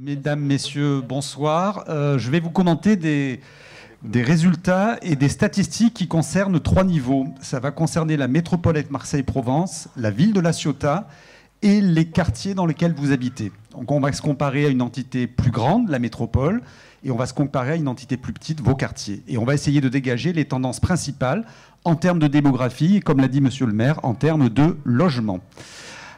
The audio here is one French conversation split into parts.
Mesdames, Messieurs, bonsoir. Je vais vous commenter des résultats et des statistiques qui concernent 3 niveaux. Ça va concerner la métropole Marseille-Provence, la ville de La Ciotat et les quartiers dans lesquels vous habitez. Donc on va se comparer à une entité plus grande, la métropole, et on va se comparer à une entité plus petite, vos quartiers. Et on va essayer de dégager les tendances principales en termes de démographie et, comme l'a dit Monsieur le maire, en termes de logement.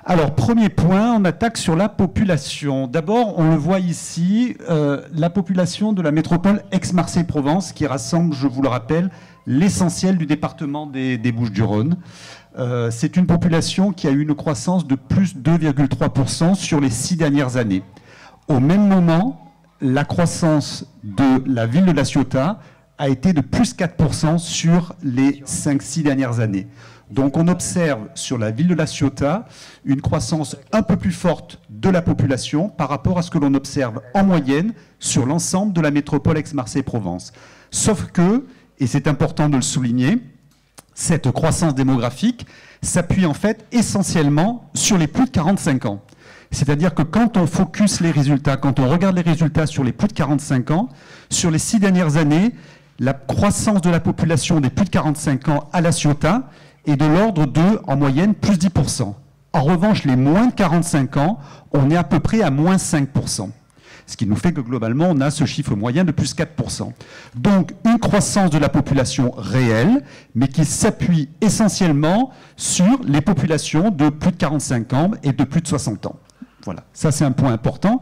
Alors, premier point, on attaque sur la population. D'abord, on le voit ici, la population de la métropole Aix-Marseille-Provence, qui rassemble, je vous le rappelle, l'essentiel du département des Bouches-du-Rhône. C'est une population qui a eu une croissance de plus 2,3% sur les 6 dernières années. Au même moment, la croissance de la ville de La Ciotat a été de plus 4% sur les 5-6 dernières années. Donc on observe sur la ville de La Ciotat une croissance un peu plus forte de la population par rapport à ce que l'on observe en moyenne sur l'ensemble de la métropole Aix-Marseille-Provence. Sauf que, et c'est important de le souligner, cette croissance démographique s'appuie en fait essentiellement sur les plus de 45 ans. C'est-à-dire que quand on focus les résultats, quand on regarde les résultats sur les plus de 45 ans, sur les 6 dernières années, la croissance de la population des plus de 45 ans à La Ciotat est de l'ordre de, en moyenne, plus 10%. En revanche, les moins de 45 ans, on est à peu près à moins 5%. Ce qui nous fait que globalement, on a ce chiffre moyen de plus 4%. Donc, une croissance de la population réelle, mais qui s'appuie essentiellement sur les populations de plus de 45 ans et de plus de 60 ans. Voilà, ça c'est un point important.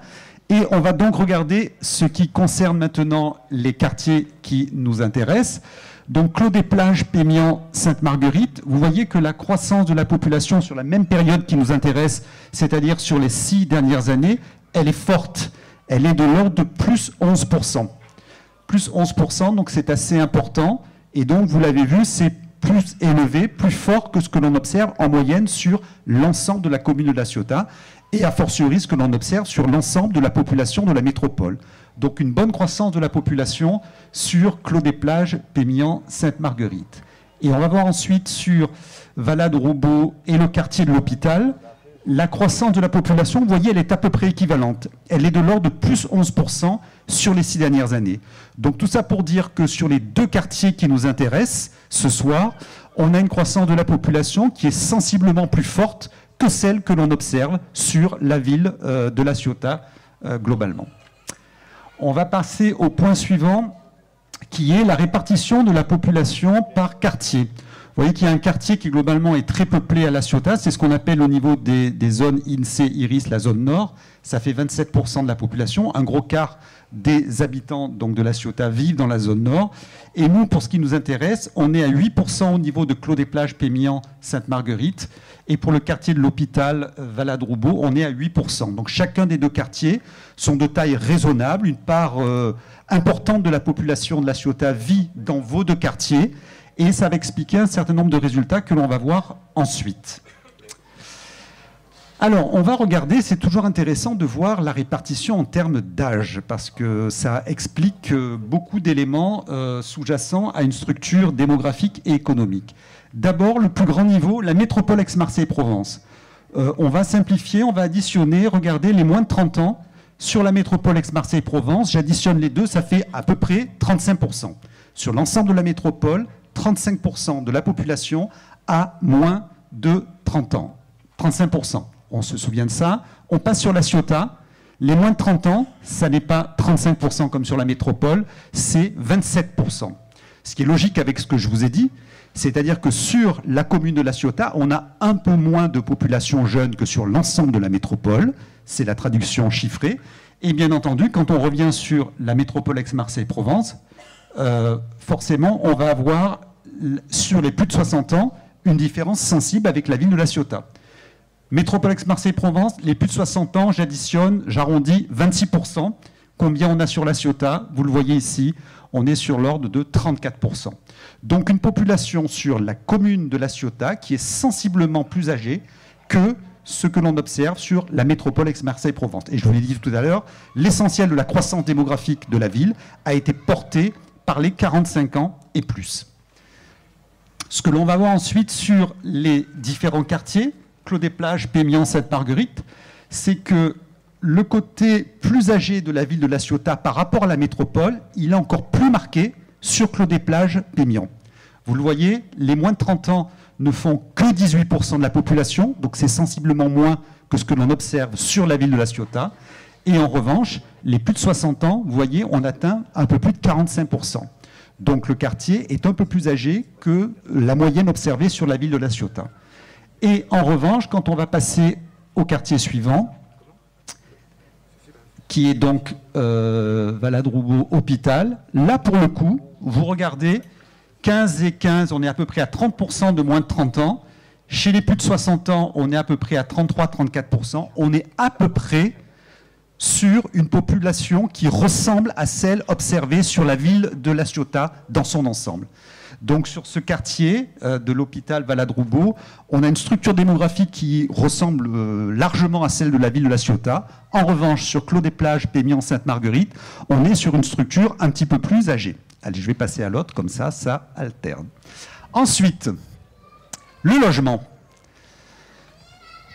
Et on va donc regarder ce qui concerne maintenant les quartiers qui nous intéressent. Donc, Clos-des-Plages, Pémian, Sainte-Marguerite, vous voyez que la croissance de la population sur la même période qui nous intéresse, c'est-à-dire sur les 6 dernières années, elle est forte. Elle est de l'ordre de plus 11%. Plus 11%, donc c'est assez important. Et donc, vous l'avez vu, c'est plus élevé, plus fort que ce que l'on observe en moyenne sur l'ensemble de la commune de La Ciotat, et a fortiori ce que l'on observe sur l'ensemble de la population de la métropole. Donc une bonne croissance de la population sur Clos-des-Plages, Pémian, Sainte-Marguerite. Et on va voir ensuite sur Valade-Roubaud et le quartier de l'Hôpital, la croissance de la population, vous voyez, elle est à peu près équivalente. Elle est de l'ordre de plus 11% sur les 6 dernières années. Donc tout ça pour dire que sur les 2 quartiers qui nous intéressent ce soir, on a une croissance de la population qui est sensiblement plus forte que celle que l'on observe sur la ville de La Ciotat globalement. On va passer au point suivant, qui est la répartition de la population par quartier. Vous voyez qu'il y a un quartier qui globalement est très peuplé à La Ciotat, c'est ce qu'on appelle au niveau des zones INSEE, IRIS, la zone nord. Ça fait 27% de la population, un gros quart des habitants donc, de La Ciotat vivent dans la zone nord. Et nous, pour ce qui nous intéresse, on est à 8% au niveau de Clos-des-Plages, Pémian, Sainte-Marguerite. Et pour le quartier de l'Hôpital, Valade-Roubaud, on est à 8%. Donc chacun des 2 quartiers sont de taille raisonnable. Une part importante de la population de La Ciotat vit dans vos 2 quartiers. Et ça va expliquer un certain nombre de résultats que l'on va voir ensuite. Alors, on va regarder, c'est toujours intéressant de voir la répartition en termes d'âge, parce que ça explique beaucoup d'éléments sous-jacents à une structure démographique et économique. D'abord, le plus grand niveau, la métropole Aix-Marseille-Provence. On va simplifier, on va additionner, regarder les moins de 30 ans sur la métropole Aix-Marseille-Provence. J'additionne les deux, ça fait à peu près 35%. Sur l'ensemble de la métropole, 35% de la population a moins de 30 ans. 35%. On se souvient de ça. On passe sur La Ciotat. Les moins de 30 ans, ça n'est pas 35% comme sur la métropole, c'est 27%. Ce qui est logique avec ce que je vous ai dit, c'est-à-dire que sur la commune de La Ciotat, on a un peu moins de population jeune que sur l'ensemble de la métropole. C'est la traduction chiffrée. Et bien entendu, quand on revient sur la métropole Aix-Marseille-Provence, forcément, on va avoir, sur les plus de 60 ans, une différence sensible avec la ville de La Ciotat. Métropole Aix-Marseille-Provence, les plus de 60 ans, j'additionne, j'arrondis 26%. Combien on a sur La Ciotat? Vous le voyez ici, on est sur l'ordre de 34%. Donc une population sur la commune de La Ciotat qui est sensiblement plus âgée que ce que l'on observe sur la métropole Aix-Marseille-Provence. Et je vous l'ai dit tout à l'heure, l'essentiel de la croissance démographique de la ville a été porté par les 45 ans et plus. Ce que l'on va voir ensuite sur les différents quartiers, Clos-des-Plages, Pémian, Sainte-Marguerite, c'est que le côté plus âgé de la ville de La Ciotat par rapport à la métropole, il est encore plus marqué sur Clos-des-Plages, Pémian. Vous le voyez, les moins de 30 ans ne font que 18% de la population, donc c'est sensiblement moins que ce que l'on observe sur la ville de La Ciotat. Et en revanche, les plus de 60 ans, vous voyez, on atteint un peu plus de 45%. Donc le quartier est un peu plus âgé que la moyenne observée sur la ville de La Ciotat. Et en revanche, quand on va passer au quartier suivant, qui est donc Valade-Roubaud-Hôpital, là pour le coup, vous regardez, 15 et 15, on est à peu près à 30% de moins de 30 ans. Chez les plus de 60 ans, on est à peu près à 33-34%. On est à peu près sur une population qui ressemble à celle observée sur la ville de La Ciotat dans son ensemble. Donc sur ce quartier de l'hôpital Valade-Roubaud, on a une structure démographique qui ressemble largement à celle de la ville de La Ciotat. En revanche, sur Clos-des-Plages, Pémian, Sainte-Marguerite, on est sur une structure un petit peu plus âgée. Allez, je vais passer à l'autre, comme ça alterne. Ensuite, le logement.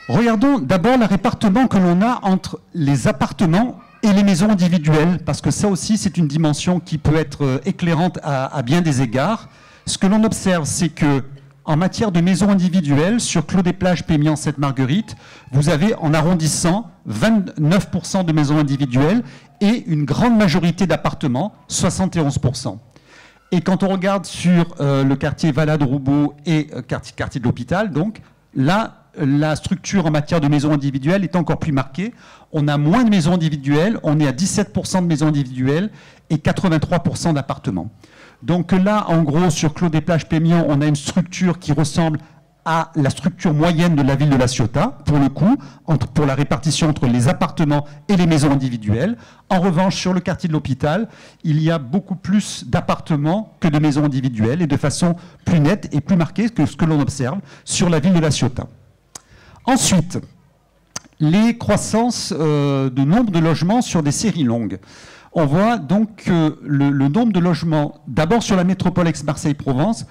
Regardons d'abord le répartition que l'on a entre les appartements et les maisons individuelles, parce que ça aussi, c'est une dimension qui peut être éclairante à bien des égards. Ce que l'on observe, c'est que en matière de maisons individuelles, sur Clos-des-Plages, Pémian, Sainte-Marguerite, vous avez en arrondissant 29% de maisons individuelles et une grande majorité d'appartements, 71%. Et quand on regarde sur le quartier Valade-Roubaud et quartier de l'hôpital, donc là, la structure en matière de maisons individuelles est encore plus marquée. On a moins de maisons individuelles, on est à 17% de maisons individuelles et 83% d'appartements. Donc là, en gros, sur Clos-des-Plages, Pémian, on a une structure qui ressemble à la structure moyenne de la ville de La Ciotat, pour le coup, pour la répartition entre les appartements et les maisons individuelles. En revanche, sur le quartier de l'hôpital, il y a beaucoup plus d'appartements que de maisons individuelles, et de façon plus nette et plus marquée que ce que l'on observe sur la ville de La Ciotat. Ensuite, les croissances de nombre de logements sur des séries longues. On voit donc que le nombre de logements, d'abord sur la métropole Aix-Marseille-Provence,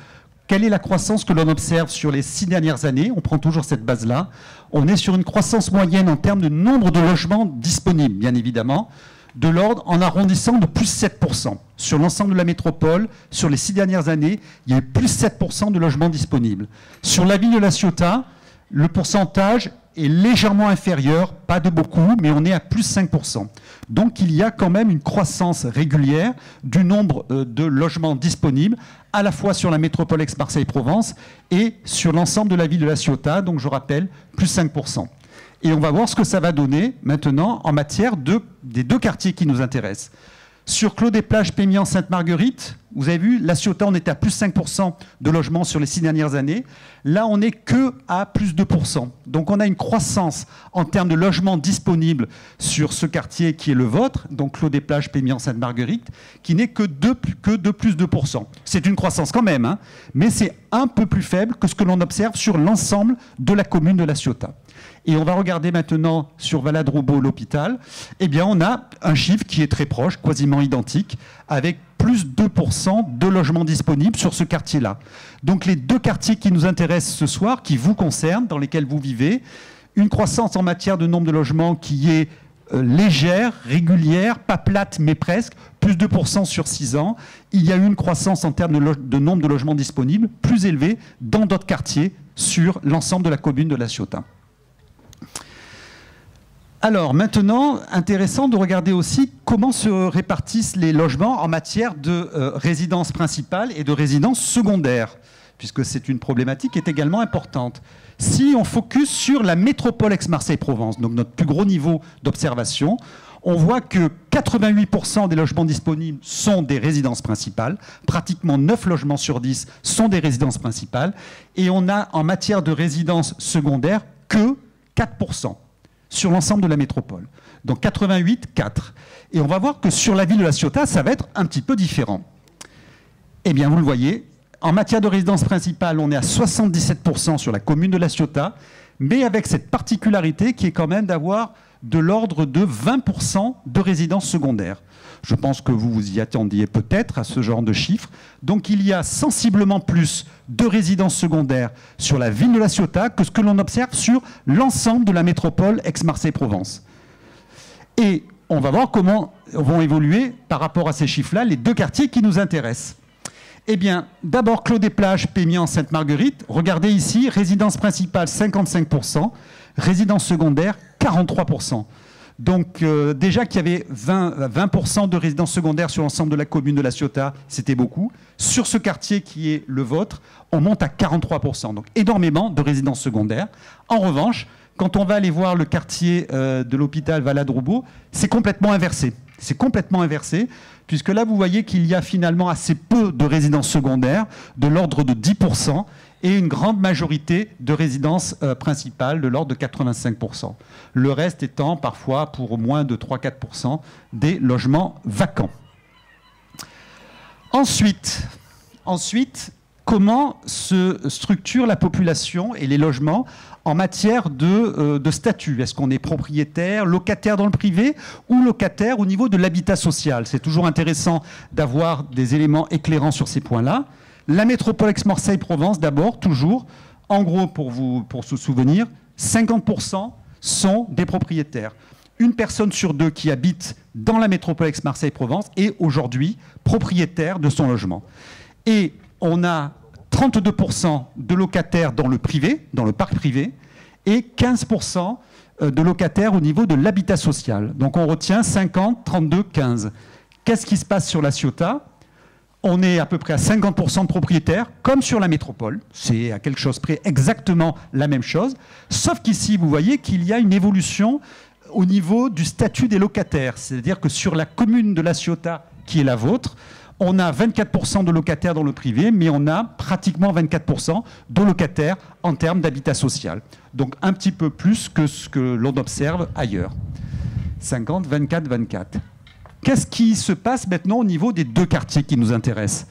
quelle est la croissance que l'on observe sur les 6 dernières années? On prend toujours cette base-là. On est sur une croissance moyenne en termes de nombre de logements disponibles, bien évidemment, de l'ordre en arrondissant de plus 7%. Sur l'ensemble de la métropole, sur les 6 dernières années, il y a eu plus 7% de logements disponibles. Sur la ville de La Ciotat, le pourcentage est légèrement inférieur, pas de beaucoup, mais on est à plus 5%. Donc il y a quand même une croissance régulière du nombre de logements disponibles, à la fois sur la métropole Aix-Marseille-Provence et sur l'ensemble de la ville de La Ciotat, donc je rappelle, plus 5%. Et on va voir ce que ça va donner maintenant en matière des deux quartiers qui nous intéressent. Sur Clos-des-Plages, Pémian, Sainte-Marguerite, vous avez vu, La Ciotat, on était à plus 5% de logements sur les 6 dernières années. Là, on n'est que à plus 2%. Donc, on a une croissance en termes de logements disponibles sur ce quartier qui est le vôtre, donc Clos-des-Plages, Pémian, Sainte-Marguerite, qui n'est que de plus 2%. C'est une croissance quand même, hein, mais c'est un peu plus faible que ce que l'on observe sur l'ensemble de la commune de La Ciotat. Et on va regarder maintenant sur Valade-Roubaud, l'hôpital. Eh bien, on a un chiffre qui est très proche, quasiment identique, avec plus 2% de logements disponibles sur ce quartier-là. Donc les deux quartiers qui nous intéressent ce soir, qui vous concernent, dans lesquels vous vivez, une croissance en matière de nombre de logements qui est légère, régulière, pas plate, mais presque, plus 2% sur 6 ans. Il y a eu une croissance en termes de nombre de logements disponibles plus élevée dans d'autres quartiers sur l'ensemble de la commune de La Ciotat. Alors maintenant, intéressant de regarder aussi comment se répartissent les logements en matière de résidence principale et de résidence secondaire, puisque c'est une problématique qui est également importante. Si on focus sur la métropole Aix-Marseille-Provence, donc notre plus gros niveau d'observation, on voit que 88% des logements disponibles sont des résidences principales, pratiquement 9 logements sur 10 sont des résidences principales, et on a en matière de résidences secondaires que 4%. Sur l'ensemble de la métropole. Donc 88, 4. Et on va voir que sur la ville de La Ciotat, ça va être un petit peu différent. Eh bien, vous le voyez, en matière de résidence principale, on est à 77% sur la commune de La Ciotat, mais avec cette particularité qui est quand même d'avoir de l'ordre de 20% de résidences secondaires. Je pense que vous vous y attendiez peut-être à ce genre de chiffres. Donc il y a sensiblement plus de résidences secondaires sur la ville de La Ciotat que ce que l'on observe sur l'ensemble de la métropole Aix-Marseille-Provence. Et on va voir comment vont évoluer par rapport à ces chiffres-là les deux quartiers qui nous intéressent. Eh bien, d'abord, Clos-des-Plages, Pémian, Sainte-Marguerite. Regardez ici, résidence principale 55%, résidence secondaire 43%. Donc déjà qu'il y avait 20% de résidences secondaires sur l'ensemble de la commune de La Ciotat, c'était beaucoup. Sur ce quartier qui est le vôtre, on monte à 43%. Donc énormément de résidences secondaires. En revanche, quand on va aller voir le quartier de l'hôpital Valade-Roubaud, c'est complètement inversé. C'est complètement inversé, puisque là, vous voyez qu'il y a finalement assez peu de résidences secondaires, de l'ordre de 10%, et une grande majorité de résidences principales, de l'ordre de 85%. Le reste étant parfois, pour moins de 3-4%, des logements vacants. Ensuite, comment se structure la population et les logements en matière de statut? Est-ce qu'on est propriétaire, locataire dans le privé ou locataire au niveau de l'habitat social? C'est toujours intéressant d'avoir des éléments éclairants sur ces points-là. La métropole Aix-Marseille-Provence, d'abord, toujours. En gros, pour se souvenir, 50% sont des propriétaires. Une personne sur deux qui habite dans la métropole Aix-Marseille-Provence est aujourd'hui propriétaire de son logement. Et on a 32% de locataires dans le privé, dans le parc privé, et 15% de locataires au niveau de l'habitat social. Donc on retient 50, 32, 15. Qu'est-ce qui se passe sur La Ciotat? On est à peu près à 50% de propriétaires, comme sur la métropole. C'est à quelque chose près exactement la même chose. Sauf qu'ici, vous voyez qu'il y a une évolution au niveau du statut des locataires. C'est-à-dire que sur la commune de La Ciotat, qui est la vôtre, on a 24% de locataires dans le privé, mais on a pratiquement 24% de locataires en termes d'habitat social. Donc un petit peu plus que ce que l'on observe ailleurs. 50, 24, 24. Qu'est-ce qui se passe maintenant au niveau des deux quartiers qui nous intéressent?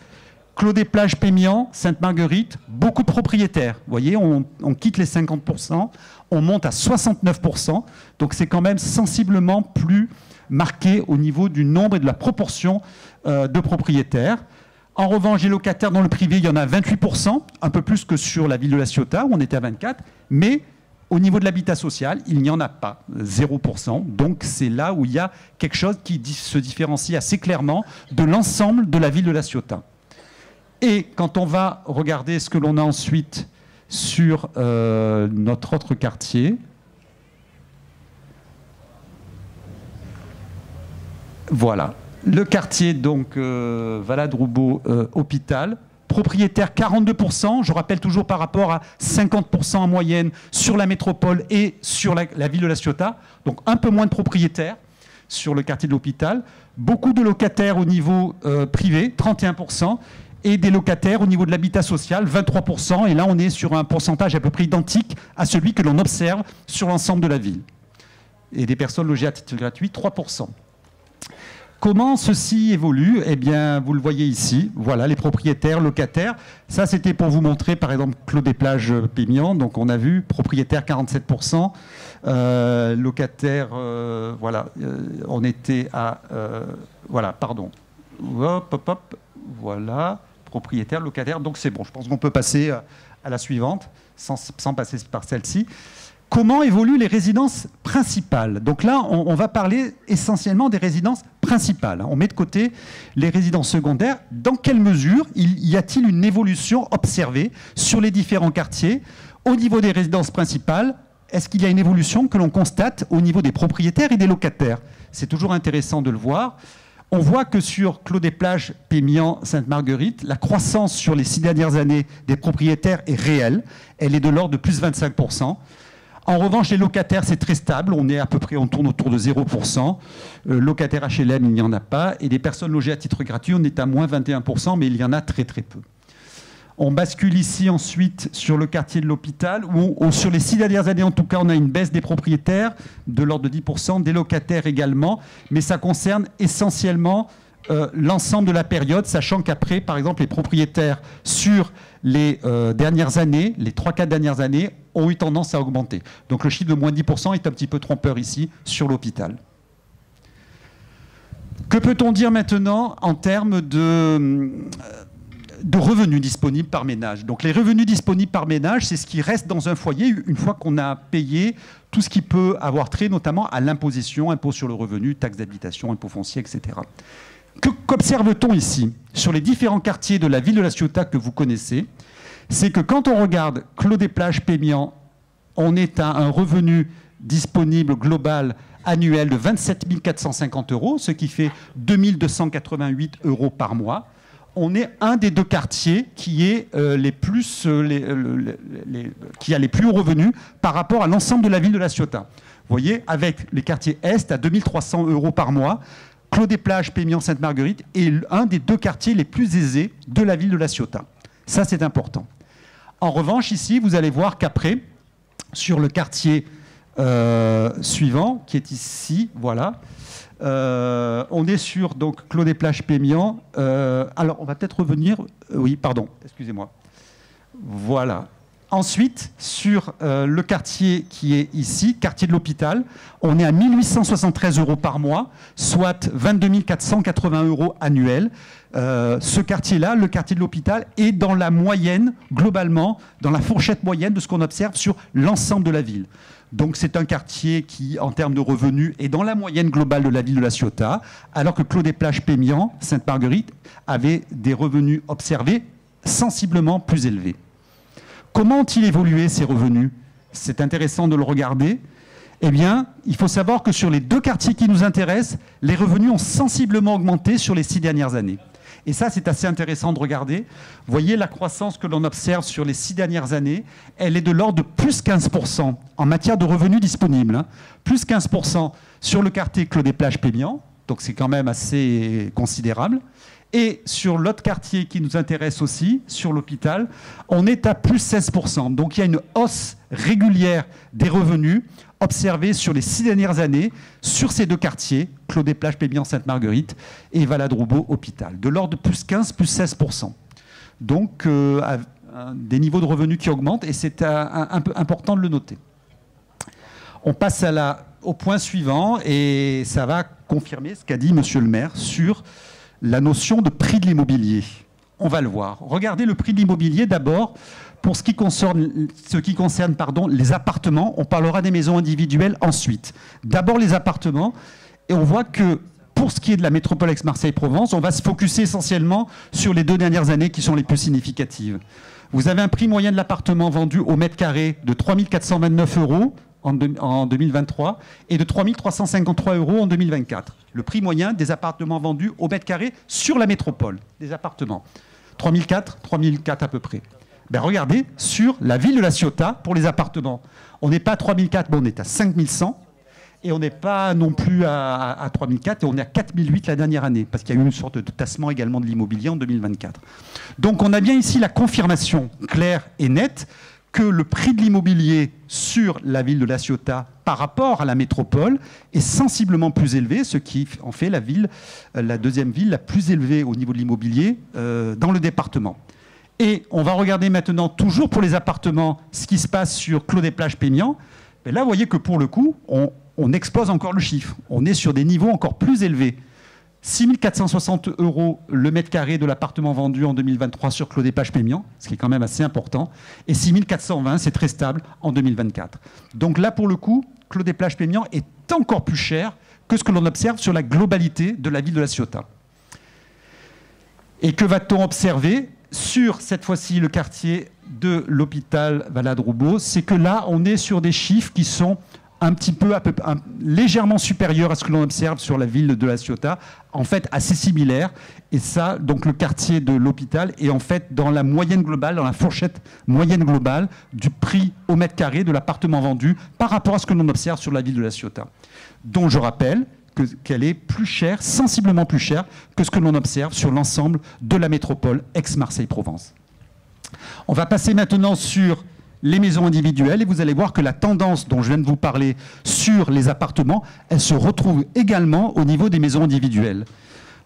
Clos-des-Plages, Pémian, Sainte-Marguerite, beaucoup de propriétaires. Vous voyez, on quitte les 50%, on monte à 69%. Donc c'est quand même sensiblement plus marqué au niveau du nombre et de la proportion de propriétaires. En revanche, les locataires dans le privé, il y en a 28%, un peu plus que sur la ville de La Ciotat, où on était à 24%, mais au niveau de l'habitat social, il n'y en a pas, 0%. Donc c'est là où il y a quelque chose qui se différencie assez clairement de l'ensemble de la ville de La Ciotat. Et quand on va regarder ce que l'on a ensuite sur notre autre quartier, voilà, le quartier donc Valade-Roubaud hôpital, propriétaire 42%, je rappelle toujours par rapport à 50% en moyenne sur la métropole et sur la ville de La Ciotat, donc un peu moins de propriétaires sur le quartier de l'hôpital, beaucoup de locataires au niveau privé, 31%, et des locataires au niveau de l'habitat social, 23%, et là on est sur un pourcentage à peu près identique à celui que l'on observe sur l'ensemble de la ville. Et des personnes logées à titre gratuit, 3%. Comment ceci évolue? Eh bien, vous le voyez ici. Voilà, les propriétaires, locataires. Ça, c'était pour vous montrer, par exemple, Clos-des-Plages, Pémian. Donc, on a vu propriétaires 47%, locataires, voilà, on était à, voilà, pardon. Hop, hop, hop, voilà, propriétaires, locataires. Donc, c'est bon. Je pense qu'on peut passer à la suivante, sans passer par celle-ci. Comment évoluent les résidences principales? Donc là, on va parler essentiellement des résidences principales. On met de côté les résidences secondaires. Dans quelle mesure y a-t-il une évolution observée sur les différents quartiers au niveau des résidences principales? Est-ce qu'il y a une évolution que l'on constate au niveau des propriétaires et des locataires? C'est toujours intéressant de le voir. On voit que sur Clos-des-Plages, Pémian, Sainte-Marguerite, la croissance sur les 6 dernières années des propriétaires est réelle. Elle est de l'ordre de plus 25%. En revanche, les locataires, c'est très stable. On est à peu près, on tourne autour de 0%. Locataires HLM, il n'y en a pas. Et des personnes logées à titre gratuit, on est à moins 21%, mais il y en a très très peu. On bascule ici ensuite sur le quartier de l'hôpital, où sur les 6 dernières années, en tout cas, on a une baisse des propriétaires de l'ordre de 10%, des locataires également. Mais ça concerne essentiellement l'ensemble de la période, sachant qu'après, par exemple, les propriétaires sur les dernières années, les 3-4 dernières années, ont eu tendance à augmenter. Donc le chiffre de moins 10% est un petit peu trompeur ici sur l'hôpital. Que peut-on dire maintenant en termes de revenus disponibles par ménage. Donc les revenus disponibles par ménage, c'est ce qui reste dans un foyer une fois qu'on a payé tout ce qui peut avoir trait notamment à l'imposition, impôt sur le revenu, taxe d'habitation, impôt foncier, etc. Qu'observe-t-on ici sur les différents quartiers de la ville de La Ciotat que vous connaissez? C'est que quand on regarde Clos des Plages, Pémian, on est à un revenu disponible global annuel de 27 450 €, ce qui fait 2 288 € par mois. On est un des deux quartiers qui, qui a les plus hauts revenus par rapport à l'ensemble de la ville de La Ciotat. Vous voyez, avec les quartiers Est à 2 300 € par mois, Clos des Plages, Pémian, Sainte-Marguerite est un des deux quartiers les plus aisés de la ville de La Ciotat. Ça, c'est important. En revanche, ici, vous allez voir qu'après, sur le quartier suivant, qui est ici, voilà, on est sur donc Clos des Plages, Pémian. Alors, on va peut-être revenir. Oui, pardon, excusez-moi. Voilà. Ensuite, sur le quartier qui est ici, quartier de l'Hôpital, on est à 1 873 € par mois, soit 22 480 € annuels. Ce quartier-là, le quartier de l'Hôpital, est dans la moyenne, globalement, dans la fourchette moyenne de ce qu'on observe sur l'ensemble de la ville. Donc c'est un quartier qui, en termes de revenus, est dans la moyenne globale de la ville de La Ciotat, alors que Clos des Plages, Pémian, Sainte-Marguerite avaient des revenus observés sensiblement plus élevés. Comment ont-ils évolué ces revenus? C'est intéressant de le regarder. Eh bien, il faut savoir que sur les deux quartiers qui nous intéressent, les revenus ont sensiblement augmenté sur les 6 dernières années. Et ça, c'est assez intéressant de regarder. Vous voyez la croissance que l'on observe sur les 6 dernières années, elle est de l'ordre de plus 15% en matière de revenus disponibles. Hein. Plus 15% sur le quartier Clos des Plages, Pémian, donc c'est quand même assez considérable. Et sur l'autre quartier qui nous intéresse aussi, sur l'Hôpital, on est à plus 16%. Donc il y a une hausse régulière des revenus observés sur les 6 dernières années sur ces deux quartiers, Clos des Plages, Pémian, Sainte-Marguerite et Valladrobo, Hôpital, de l'ordre de plus 15, plus 16%. Donc des niveaux de revenus qui augmentent et c'est un peu important de le noter. On passe au point suivant et ça va confirmer ce qu'a dit Monsieur le maire sur la notion de prix de l'immobilier. On va le voir. Regardez le prix de l'immobilier d'abord. Pour ce qui concerne les appartements, on parlera des maisons individuelles ensuite. D'abord les appartements, et on voit que pour ce qui est de la métropole Aix-Marseille-Provence, on va se focuser essentiellement sur les 2 dernières années qui sont les plus significatives. Vous avez un prix moyen de l'appartement vendu au mètre carré de 3 429 € en 2023 et de 3 353 € en 2024. Le prix moyen des appartements vendus au mètre carré sur la métropole, des appartements. 3 400 à peu près. Ben regardez, sur la ville de La Ciotat, pour les appartements, on n'est pas à 3 400, mais on est à 5 100. Et on n'est pas non plus à 3 400, et on est à 4 800 la dernière année, parce qu'il y a eu une sorte de tassement également de l'immobilier en 2024. Donc on a bien ici la confirmation claire et nette que le prix de l'immobilier sur la ville de La Ciotat par rapport à la métropole est sensiblement plus élevé, ce qui en fait la deuxième ville la plus élevée au niveau de l'immobilier dans le département. Et on va regarder maintenant, toujours pour les appartements, ce qui se passe sur Clos des Plages, Pémian. Mais là, vous voyez que pour le coup, on explose encore le chiffre. On est sur des niveaux encore plus élevés. 6 460 € le mètre carré de l'appartement vendu en 2023 sur Clos des Plages, Pémian, ce qui est quand même assez important, et 6 420, c'est très stable, en 2024. Donc là, pour le coup, Clos des Plages, Pémian est encore plus cher que ce que l'on observe sur la globalité de la ville de La Ciotat. Et que va-t-on observer sur, cette fois-ci, le quartier de l'Hôpital Valladrobo? C'est que là, on est sur des chiffres qui sont légèrement supérieur à ce que l'on observe sur la ville de La Ciotat, en fait assez similaire. Et ça, donc le quartier de l'Hôpital est en fait dans la moyenne globale, dans la fourchette moyenne globale du prix au mètre carré de l'appartement vendu par rapport à ce que l'on observe sur la ville de La Ciotat. Dont je rappelle qu'elle est plus chère, sensiblement plus chère que ce que l'on observe sur l'ensemble de la métropole Aix-Marseille-Provence. On va passer maintenant sur les maisons individuelles, et vous allez voir que la tendance dont je viens de vous parler sur les appartements, elle se retrouve également au niveau des maisons individuelles.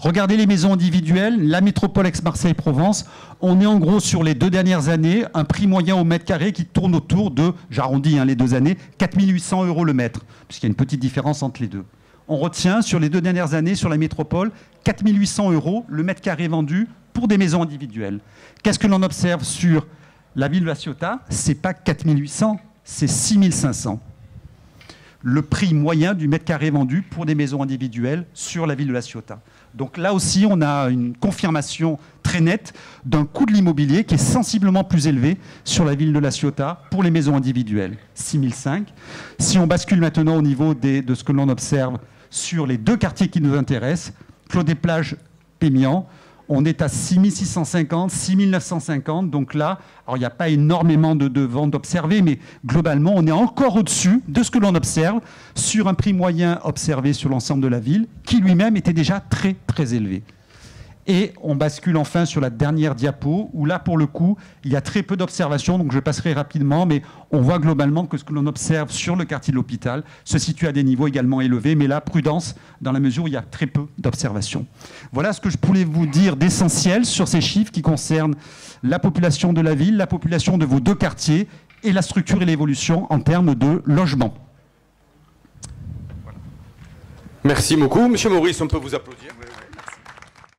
Regardez les maisons individuelles, la métropole Aix-Marseille-Provence, on est en gros sur les 2 dernières années, un prix moyen au mètre carré qui tourne autour de, j'arrondis les 2 années, 4 800 € le mètre, puisqu'il y a une petite différence entre les deux. On retient sur les 2 dernières années sur la métropole, 4 800 € le mètre carré vendu pour des maisons individuelles. Qu'est-ce que l'on observe sur la ville de La Ciotat? Ce n'est pas 4 800, c'est 6 500. Le prix moyen du mètre carré vendu pour des maisons individuelles sur la ville de La Ciotat. Donc là aussi, on a une confirmation très nette d'un coût de l'immobilier qui est sensiblement plus élevé sur la ville de La Ciotat pour les maisons individuelles, 6 500. Si on bascule maintenant au niveau de ce que l'on observe sur les deux quartiers qui nous intéressent, Clos-des-Plages, Pémian, on est à 6 650, 6 950. Donc là, alors il n'y a pas énormément de ventes observées, mais globalement, on est encore au-dessus de ce que l'on observe sur un prix moyen observé sur l'ensemble de la ville, qui lui-même était déjà très, très élevé. Et on bascule enfin sur la dernière diapo, où là, pour le coup, il y a très peu d'observations, donc je passerai rapidement, mais on voit globalement que ce que l'on observe sur le quartier de l'Hôpital se situe à des niveaux également élevés, mais là, prudence, dans la mesure où il y a très peu d'observations. Voilà ce que je voulais vous dire d'essentiel sur ces chiffres qui concernent la population de la ville, la population de vos deux quartiers, et la structure et l'évolution en termes de logement. Merci beaucoup. Monsieur Maurice, on peut vous applaudir.